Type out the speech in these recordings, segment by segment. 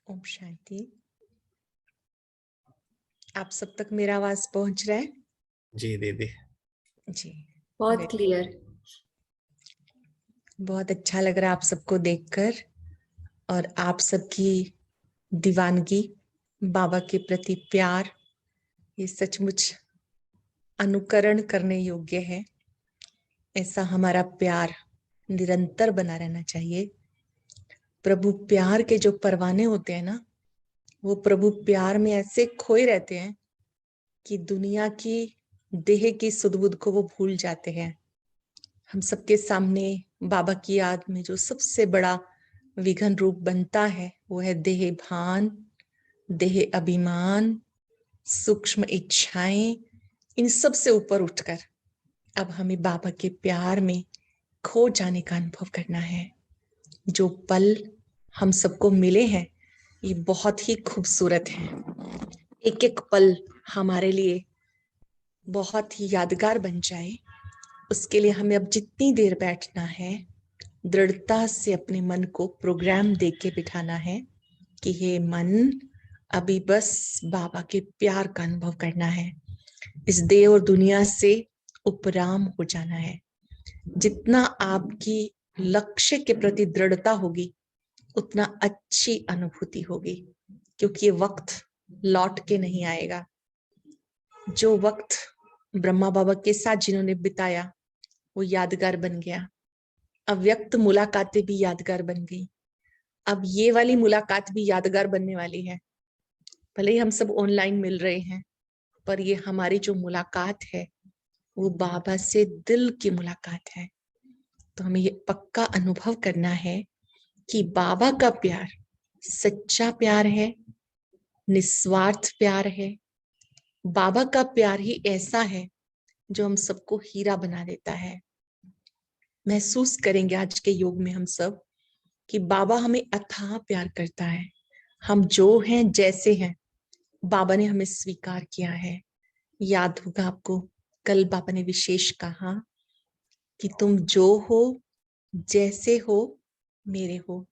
ओम शांति। आप सब तक मेरा आवाज पहुंच रहा है? जी दीदी। जी, बहुत क्लियर। बहुत अच्छा लग रहा है आप सबको देखकर, और आप सबकी दीवानगी, बाबा के प्रति प्यार, ये सचमुच अनुकरण करने योग्य है। ऐसा हमारा प्यार निरंतर बना रहना चाहिए। प्रभु प्यार के जो परवाने होते हैं ना, वो प्रभु प्यार में ऐसे खोए रहते हैं कि दुनिया की देह की सुध-बुध को वो भूल जाते हैं। हम सबके सामने बाबा की याद में जो सबसे बड़ा विघन रूप बनता है वो है देह भान, देह अभिमान, सूक्ष्म इच्छाएं। इन सब से ऊपर उठकर अब हमें बाबा के प्यार में खो जाने का अनुभव करना है। जो पल हम सबको मिले हैं ये बहुत ही खूबसूरत है। एक एक पल हमारे लिए बहुत ही यादगार बन जाए, उसके लिए हमें अब जितनी देर बैठना है, दृढ़ता से अपने मन को प्रोग्राम दे के बिठाना है कि हे मन, अभी बस बाबा के प्यार का अनुभव करना है। इस देह और दुनिया से उपराम हो जाना है। जितना आपकी लक्ष्य के प्रति दृढ़ता होगी उतना अच्छी अनुभूति होगी, क्योंकि ये वक्त लौट के नहीं आएगा। जो वक्त ब्रह्मा बाबा के साथ जिन्होंने बिताया वो यादगार बन गया। अव्यक्त मुलाकातें भी यादगार बन गई। अब ये वाली मुलाकात भी यादगार बनने वाली है। भले ही हम सब ऑनलाइन मिल रहे हैं, पर ये हमारी जो मुलाकात है वो बाबा से दिल की मुलाकात है। तो हमें ये पक्का अनुभव करना है कि बाबा का प्यार सच्चा प्यार है, निस्वार्थ प्यार है। बाबा का प्यार ही ऐसा है जो हम सबको हीरा बना देता है। महसूस करेंगे आज के युग में हम सब कि बाबा हमें अथाह प्यार करता है। हम जो हैं, जैसे हैं, बाबा ने हमें स्वीकार किया है। याद होगा आपको, कल बाबा ने विशेष कहा कि तुम जो हो, जैसे हो, मेरे हो।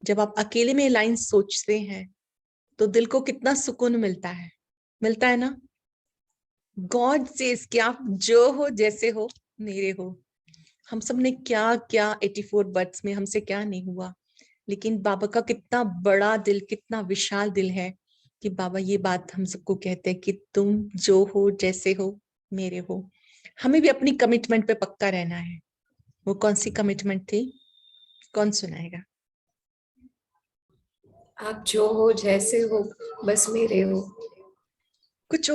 जब आप अकेले में लाइन सोचते हैं तो दिल को कितना सुकून मिलता है ना। गॉड सेज कि आप जो हो, जैसे हो, मेरे हो। हम सब ने क्या क्या 84 बर्थ्स में हमसे क्या नहीं हुआ, लेकिन बाबा का कितना बड़ा दिल, कितना विशाल दिल है कि बाबा ये बात हम सबको कहते हैं कि तुम जो हो, जैसे हो, मेरे हो। हमें भी अपनी कमिटमेंट पे पक्का रहना है। वो कौन सी कमिटमेंट थी? कौन सुनाएगा? आप जो हो, जैसे हो, बस मेरे हो। कुछ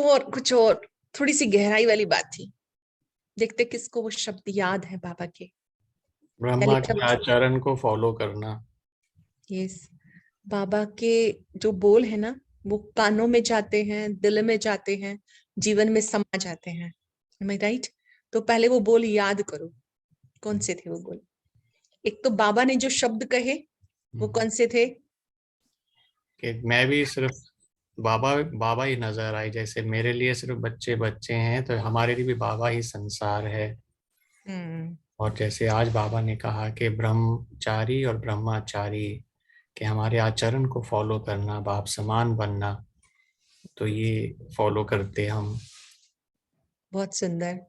और थोड़ी सी गहराई वाली बात थी। देखते किसको वो शब्द याद है बाबा के। ब्रह्मा के आचरण को फॉलो करना। यस, बाबा के जो बोल है ना, वो कानों में जाते हैं, दिल में जाते हैं, जीवन में समा जाते हैं। Am I right? तो पहले वो बोल याद करो, कौन से थे वो बोल। एक तो बाबा ने जो शब्द कहे वो कौन से थे? कि मैं भी सिर्फ बाबा बाबा ही नजर आई। जैसे मेरे लिए सिर्फ बच्चे बच्चे हैं, तो हमारे लिए भी बाबा ही संसार है। और जैसे आज बाबा ने कहा कि ब्रह्मचारी और ब्रह्माचारी, कि हमारे आचरण को फॉलो करना, बाप समान बनना, तो ये फॉलो करते हम। बहुत सुंदर।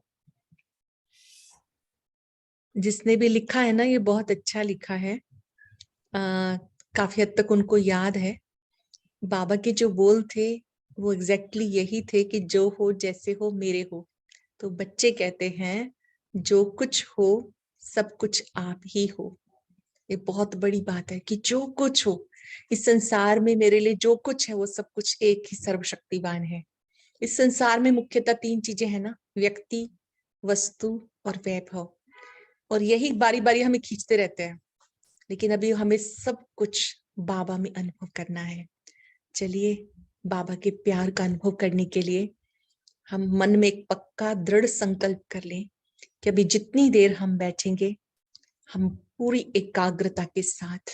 जिसने भी लिखा है ना, ये बहुत अच्छा लिखा है। काफी हद तक उनको याद है। बाबा के जो बोल थे वो एग्जैक्टली यही थे कि जो हो, जैसे हो, मेरे हो। तो बच्चे कहते हैं जो कुछ हो सब कुछ आप ही हो। ये बहुत बड़ी बात है कि जो कुछ हो इस संसार में, मेरे लिए जो कुछ है वो सब कुछ एक ही सर्वशक्तिवान है। इस संसार में मुख्यतः 3 चीजें हैं ना, व्यक्ति, वस्तु और वैभव। और यही बारी बारी हमें खींचते रहते हैं, लेकिन अभी हमें सब कुछ बाबा में अनुभव करना है। चलिए बाबा के प्यार का अनुभव करने के लिए हम मन में एक पक्का दृढ़ संकल्प कर लें कि अभी जितनी देर हम बैठेंगे, हम पूरी एकाग्रता के साथ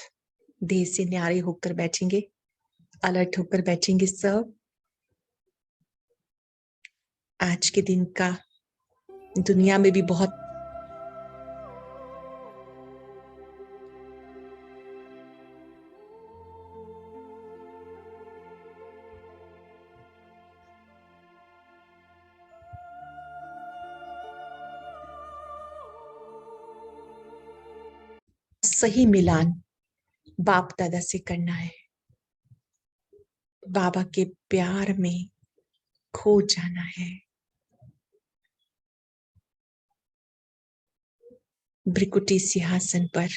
देह से न्यारे होकर बैठेंगे, अलर्ट होकर बैठेंगे सब। आज के दिन का दुनिया में भी बहुत सही मिलान बाप दादा से करना है, बाबा के प्यार में खो जाना है। भ्रिकुटी सिंहासन पर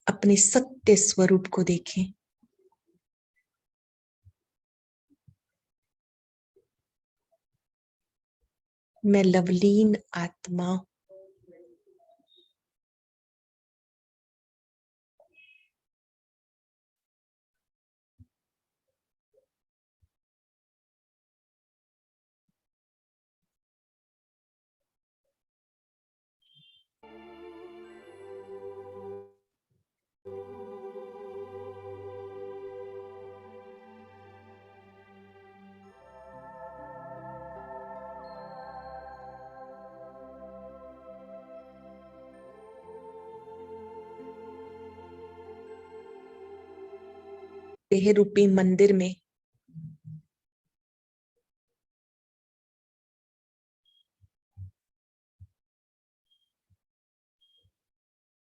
अपने सत्य स्वरूप को देखें। मैं लवलीन आत्मा हूं। देह रूपी मंदिर में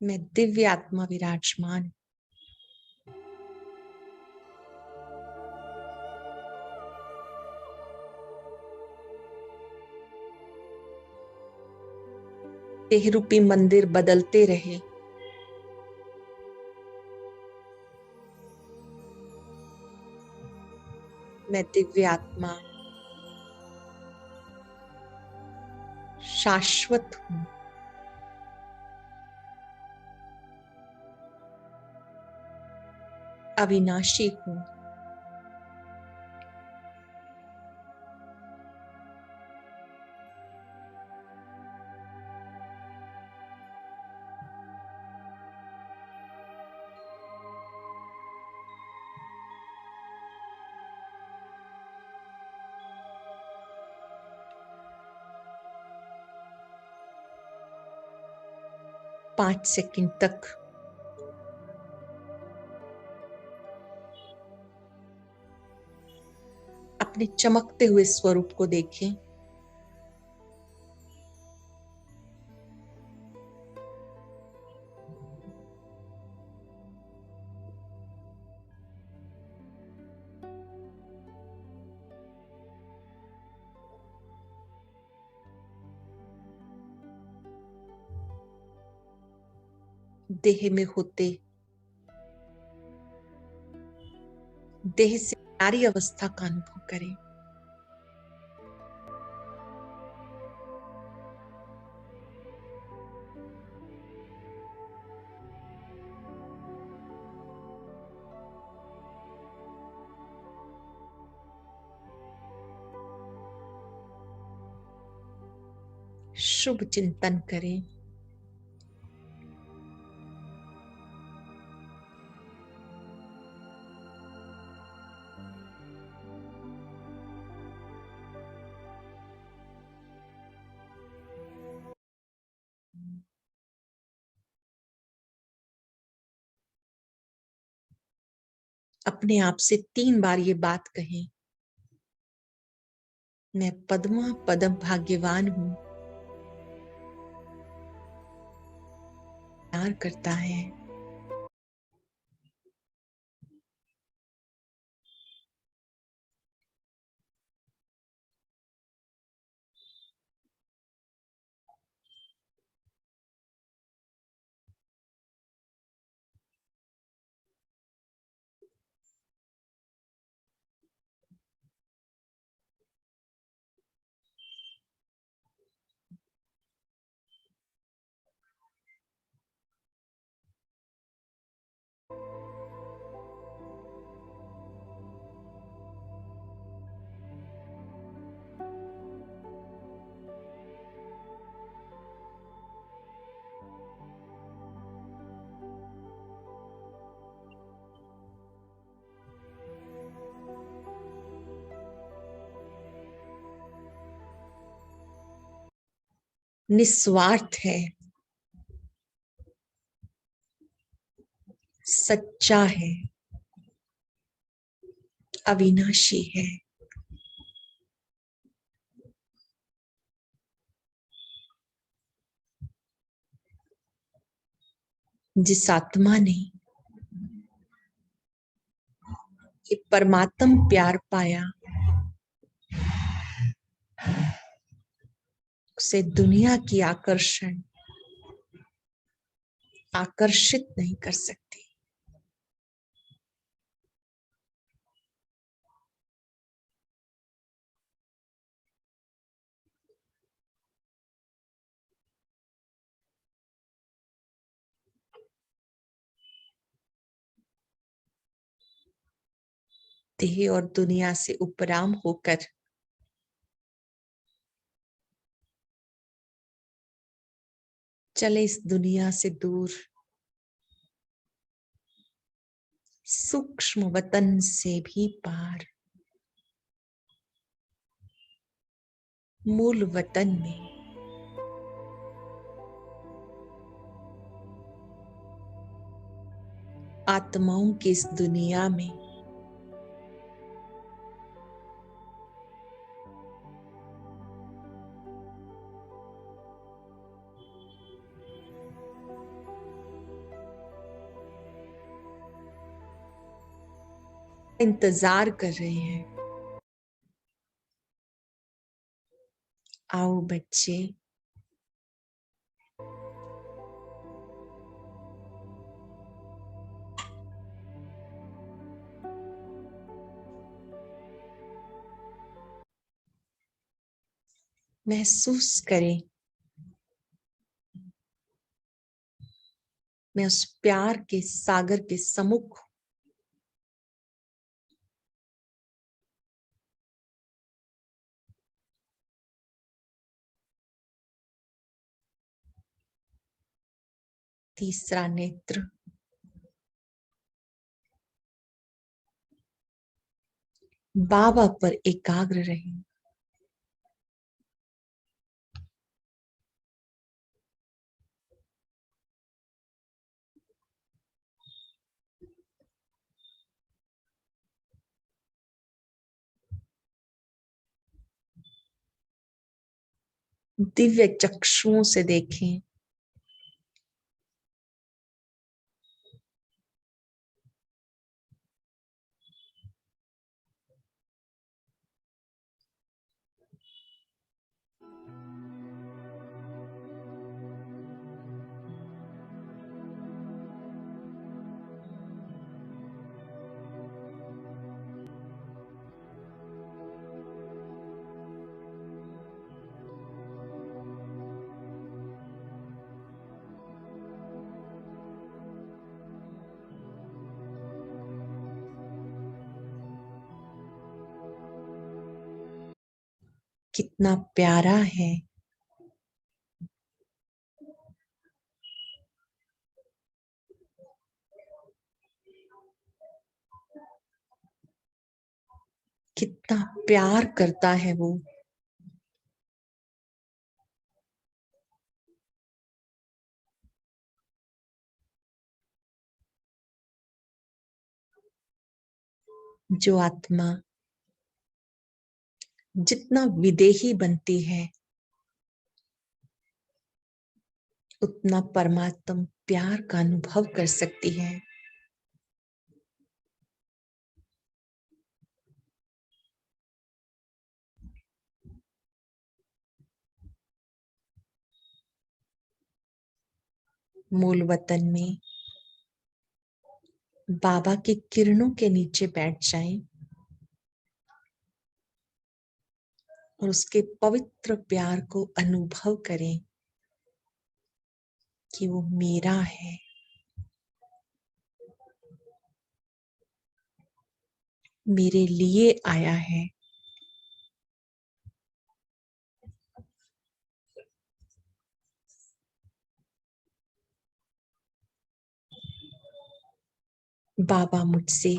मैं दिव्य आत्मा विराजमान। देह रूपी मंदिर बदलते रहे, मैं दिव्य आत्मा शाश्वत हूं। अविनाशी हूं। पांच सेकंड तक अपने चमकते हुए स्वरूप को देखें। देह में होते देह से नारी अवस्था का अनुभव करें। शुभ चिंतन करें। अपने आप से 3 बार ये बात कहें, मैं पद्मा पदम भाग्यवान हूं। प्यार करता है। निस्वार्थ है, सच्चा है, अविनाशी है। जिस आत्मा ने ये परमात्म प्यार पाया, उसे दुनिया की आकर्षित नहीं कर सकती। देह और दुनिया से उपराम होकर चले इस दुनिया से दूर, सूक्ष्म वतन से भी पार, मूल वतन में आत्माओं की इस दुनिया में इंतजार कर रहे हैं। आओ बच्चे, महसूस करें, मैं उस प्यार के सागर के सम्मुख हूं। तीसरा नेत्र बाबा पर एकाग्र रहें। दिव्य चक्षुओं से देखें, कितना प्यारा है। कितना प्यार करता है वो। जो आत्मा जितना विदेही बनती है, उतना परमात्म प्यार का अनुभव कर सकती है। मूल वतन में बाबा की किरणों के नीचे बैठ जाएं और उसके पवित्र प्यार को अनुभव करें कि वो मेरा है, मेरे लिए आया है। बाबा मुझसे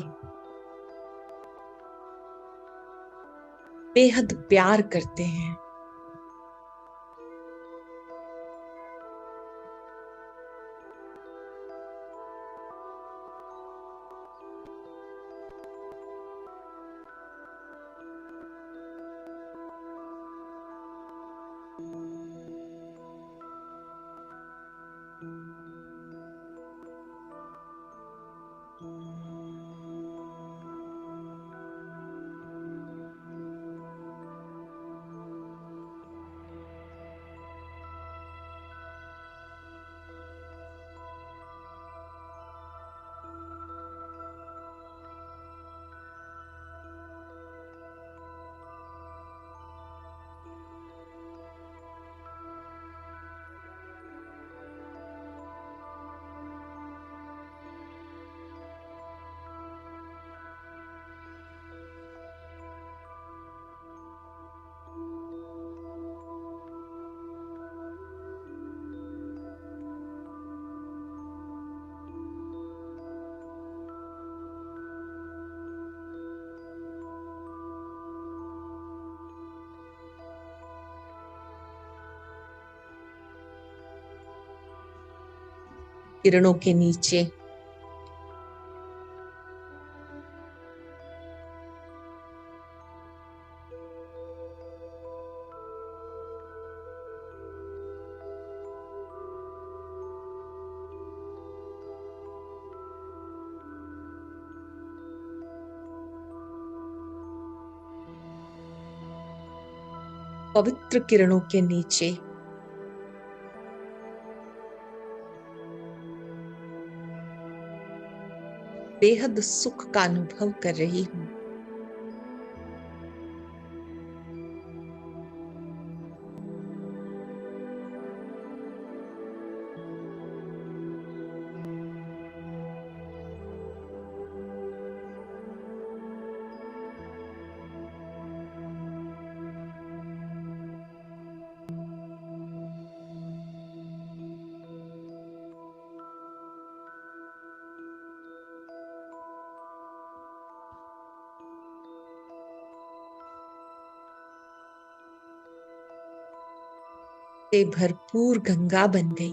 बेहद प्यार करते हैं। किरणों के नीचे पवित्र किरणों के नीचे बेहद सुख का अनुभव कर रही हूं। से भरपूर गंगा बन गई।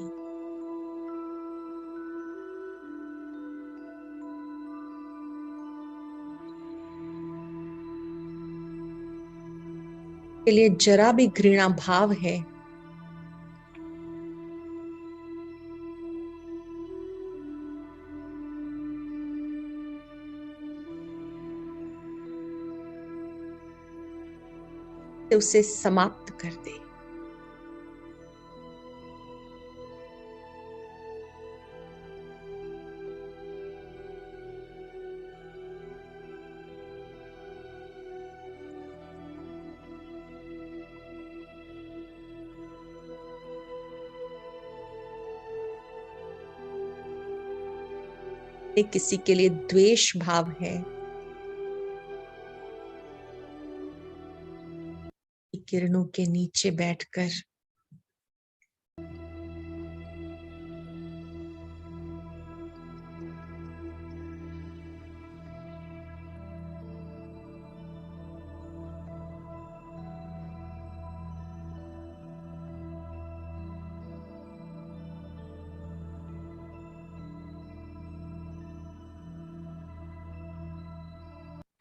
के लिए जरा भी घृणा भाव है तो उसे समाप्त कर दे। किसी के लिए द्वेष भाव है, किरणों के नीचे बैठकर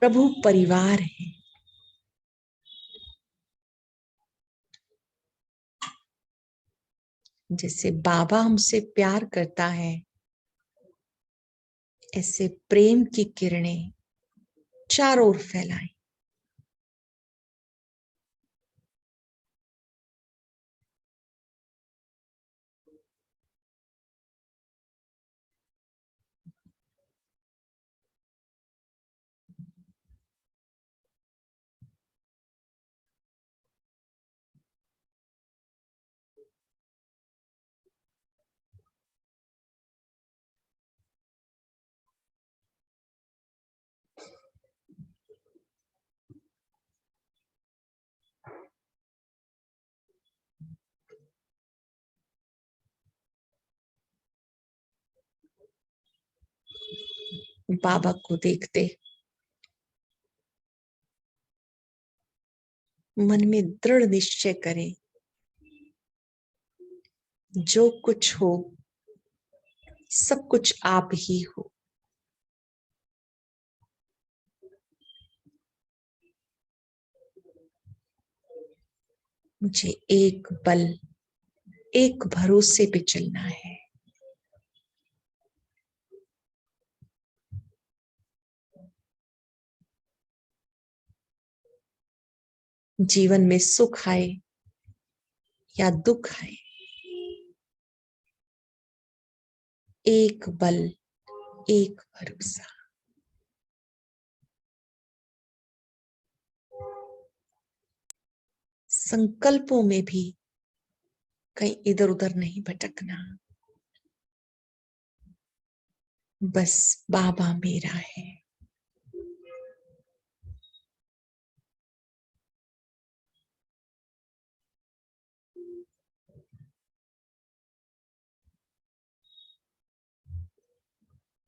प्रभु परिवार है। जैसे बाबा हमसे प्यार करता है, ऐसे प्रेम की किरणें चारों ओर फैलाएं। बाबा को देखते मन में दृढ़ निश्चय करें, जो कुछ हो सब कुछ आप ही हो। मुझे एक बल, एक भरोसे पे चलना है। जीवन में सुख आए या दुख आए, एक बल, एक भरोसा। संकल्पों में भी कहीं इधर उधर नहीं भटकना। बस बाबा मेरा है।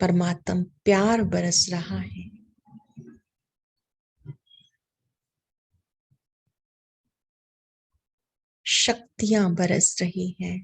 परमात्मा प्यार बरस रहा है। शक्तियां बरस रही हैं।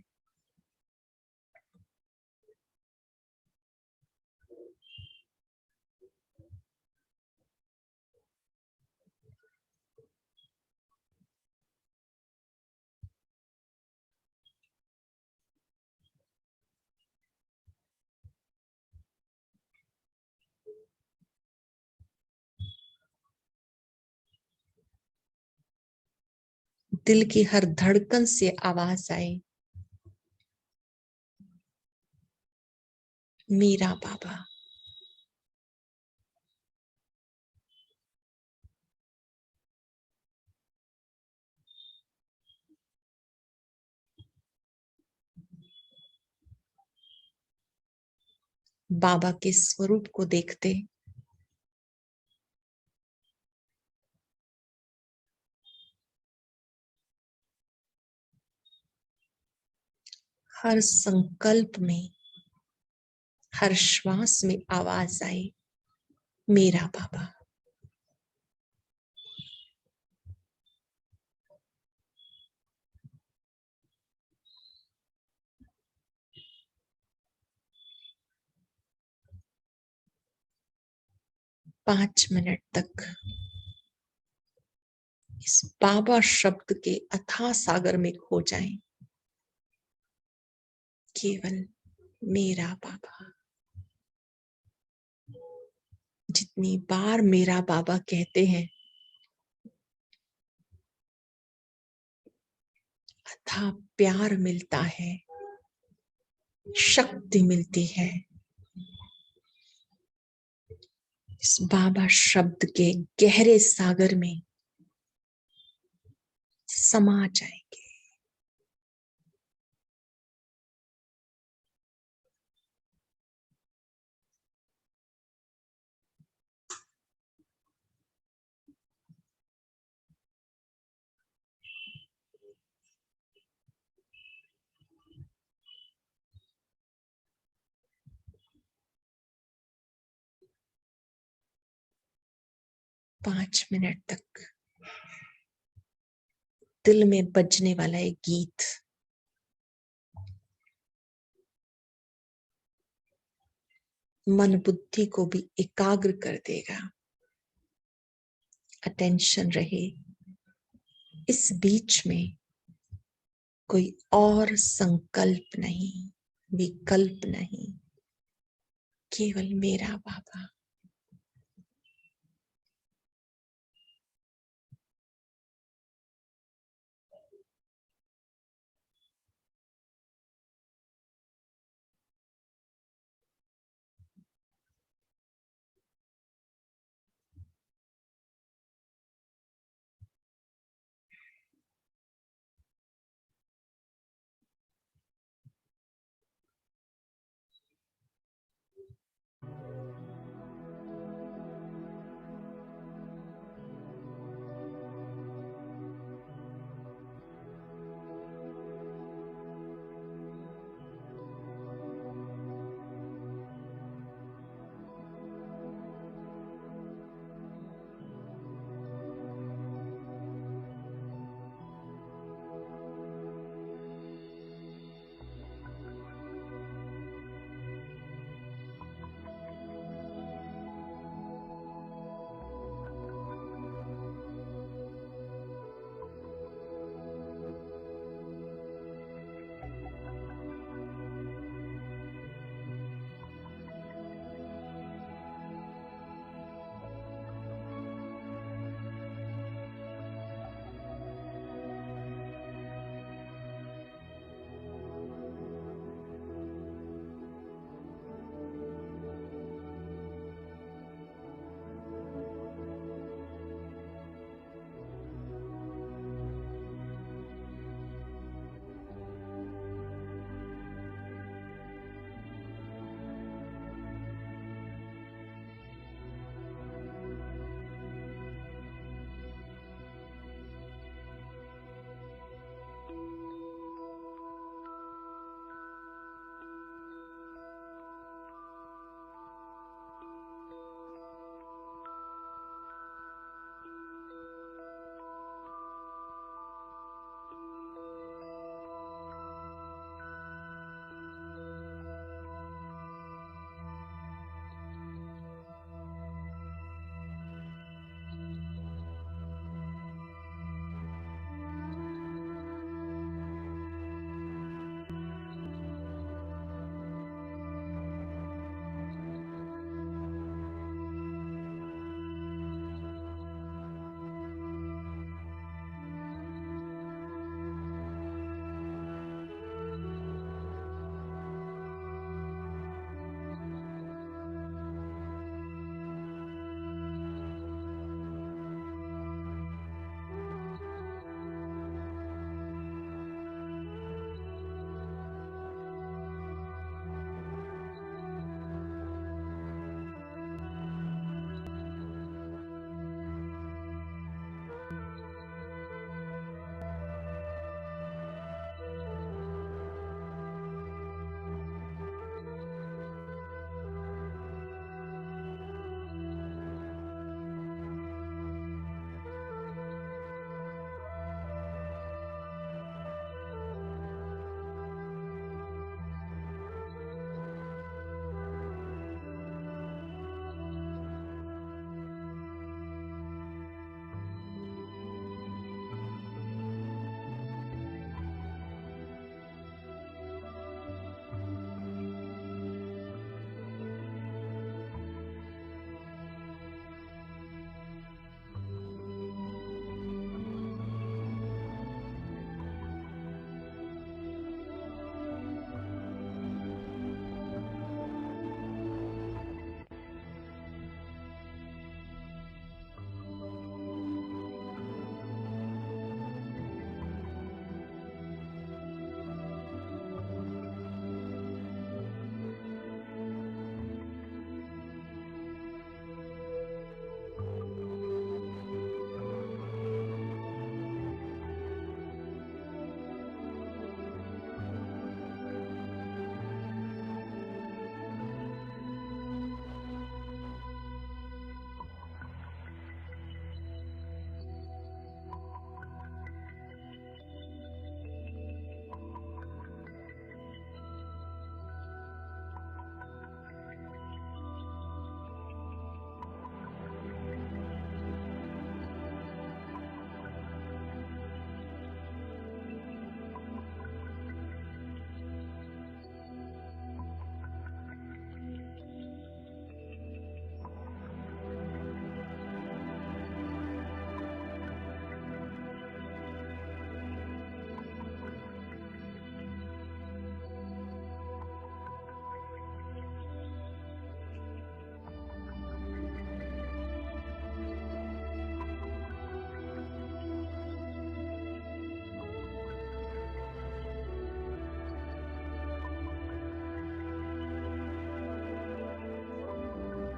दिल की हर धड़कन से आवाज आए, मेरा बाबा। बाबा के स्वरूप को देखते हर संकल्प में, हर श्वास में आवाज आए, मेरा बाबा। पांच मिनट तक इस बाबा शब्द के अथाह सागर में खो जाएं, केवल मेरा बाबा। जितनी बार मेरा बाबा कहते हैं, अथाह प्यार मिलता है, शक्ति मिलती है। इस बाबा शब्द के गहरे सागर में समा जाएंगे। पांच मिनट तक दिल में बजने वाला एक गीत मन बुद्धि को भी एकाग्र कर देगा। अटेंशन रहे। इस बीच में कोई और संकल्प नहीं, विकल्प नहीं, केवल मेरा बाबा।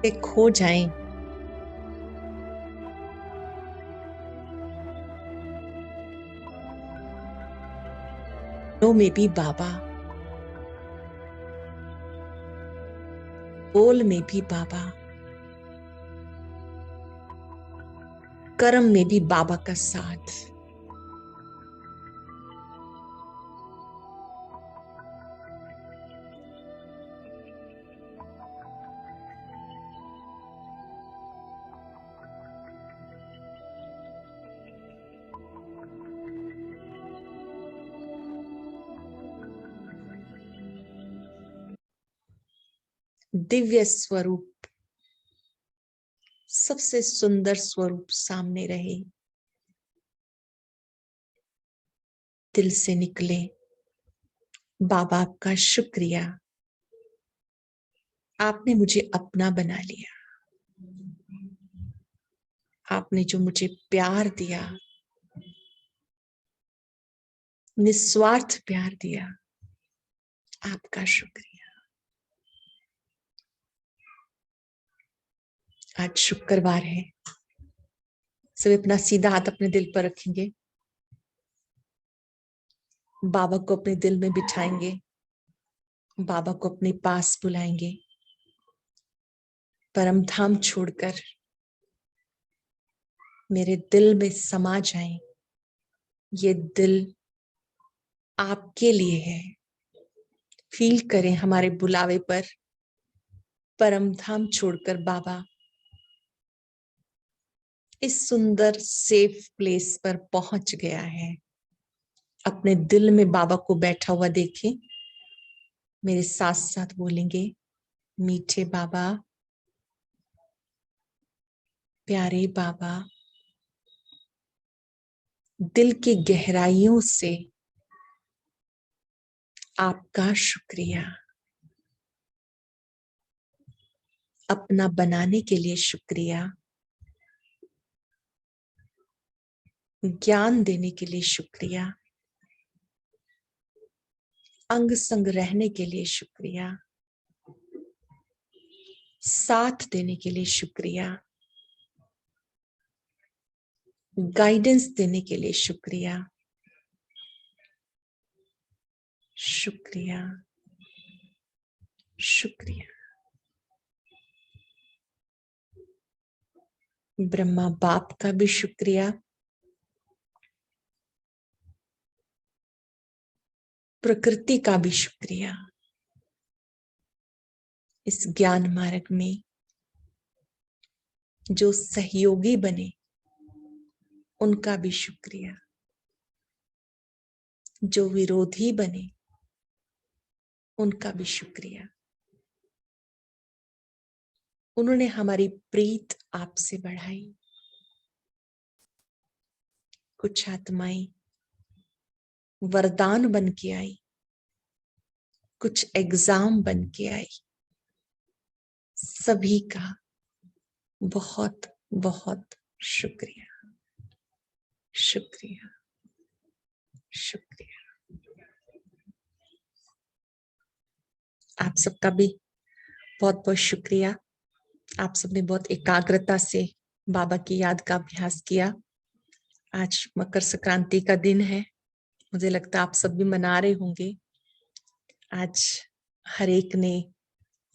से खो जाएं। में भी बाबा, बोल में भी बाबा, कर्म में भी बाबा का साथ। दिव्य स्वरूप, सबसे सुंदर स्वरूप सामने रहे, दिल से निकले। बाबा आपका शुक्रिया, आपने मुझे अपना बना लिया। आपने जो मुझे प्यार दिया, निस्वार्थ प्यार दिया, आपका शुक्रिया। आज शुक्रवार है, सब अपना सीधा हाथ अपने दिल पर रखेंगे, बाबा को अपने दिल में बिठाएंगे, बाबा को अपने पास बुलाएंगे। परम धाम छोड़कर मेरे दिल में समा जाएं। ये दिल आपके लिए है। फील करें हमारे बुलावे पर। परम धाम छोड़कर बाबा इस सुंदर सेफ प्लेस पर पहुंच गया है। अपने दिल में बाबा को बैठा हुआ देखें। मेरे साथ साथ बोलेंगे, मीठे बाबा, प्यारे बाबा, दिल की गहराइयों से आपका शुक्रिया। अपना बनाने के लिए शुक्रिया, ज्ञान देने के लिए शुक्रिया, अंग संग रहने के लिए शुक्रिया, साथ देने के लिए शुक्रिया, गाइडेंस देने के लिए शुक्रिया, शुक्रिया, शुक्रिया। ब्रह्मा बाप का भी शुक्रिया, प्रकृति का भी शुक्रिया, इस ज्ञान मार्ग में जो सहयोगी बने उनका भी शुक्रिया, जो विरोधी बने उनका भी शुक्रिया। उन्होंने हमारी प्रीत आपसे बढ़ाई। कुछ आत्माएं वरदान बन के आई, कुछ एग्जाम बन के आई। सभी का बहुत बहुत शुक्रिया, शुक्रिया, शुक्रिया। आप सबका भी बहुत बहुत शुक्रिया। आप सबने बहुत एकाग्रता से बाबा की याद का अभ्यास किया। आज मकर संक्रांति का दिन है, मुझे लगता है आप सब भी मना रहे होंगे। आज हर एक ने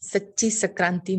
सच्ची संक्रांति